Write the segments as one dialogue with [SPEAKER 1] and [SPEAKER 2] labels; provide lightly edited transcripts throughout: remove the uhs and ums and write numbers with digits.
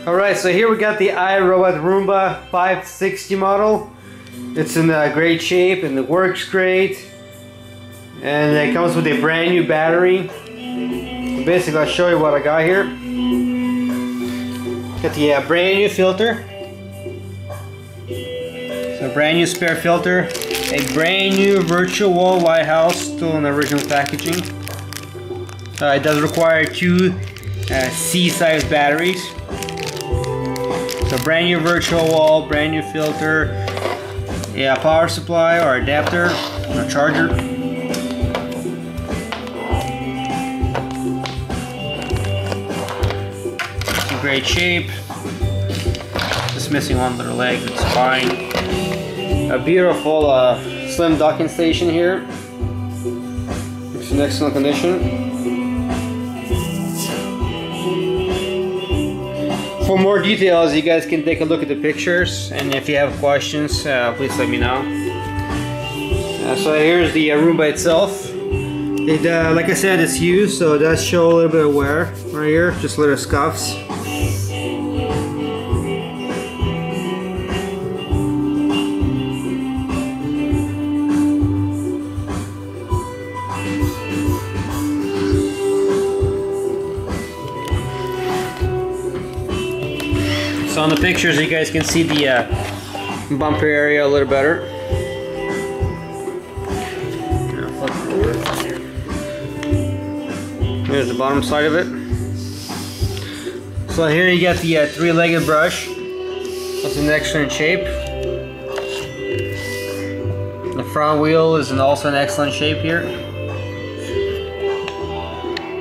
[SPEAKER 1] Alright, so here we got the iRobot Roomba 560 model. It's in great shape and it works great. And it comes with a brand new battery. So basically, I'll show you what I got here. Got the brand new filter. So brand new spare filter. A brand new virtual wall White House, still in the original packaging. It does require two C-size batteries. So brand new virtual wall, brand new filter, yeah, power supply or adapter, or charger. It's in great shape. Just missing one little leg, it's fine. A beautiful slim docking station here. It's in excellent condition. For more details, you guys can take a look at the pictures, and if you have questions, please let me know. So here's the Roomba itself. It, like I said, it's used, so it does show a little bit of wear right here, just little scuffs. So on the pictures, you guys can see the bumper area a little better. Here's the bottom side of it. So here you got the three-legged brush. It's in excellent shape. The front wheel is also in excellent shape here.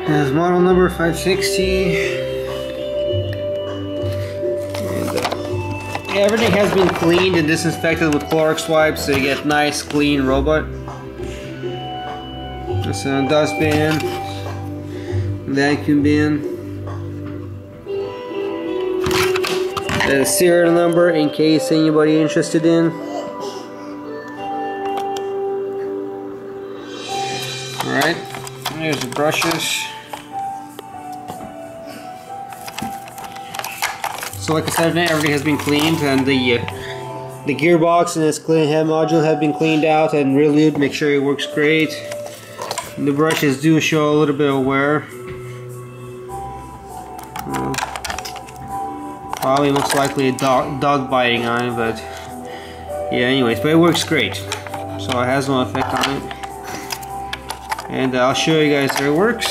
[SPEAKER 1] Here's model number 560. Everything has been cleaned and disinfected with Clorox wipes, so you get nice clean robot. It's a dustbin, vacuum bin, the serial number in case anybody interested in. Alright, here's the brushes. So like I said, everything has been cleaned, and the gearbox and its clean head module have been cleaned out and relued. Make sure it works great. And the brushes do show a little bit of wear. Probably most likely a dog biting on it, but yeah, anyways, but it works great. So it has no effect on it. And I'll show you guys how it works.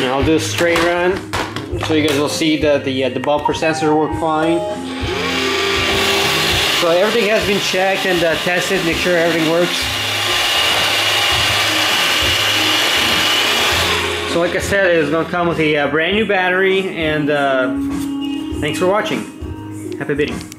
[SPEAKER 1] I'll do a straight run so you guys will see that the bumper sensor work fine. So everything has been checked and tested, make sure everything works. So like I said, it's going to come with a brand new battery, and thanks for watching. Happy bidding.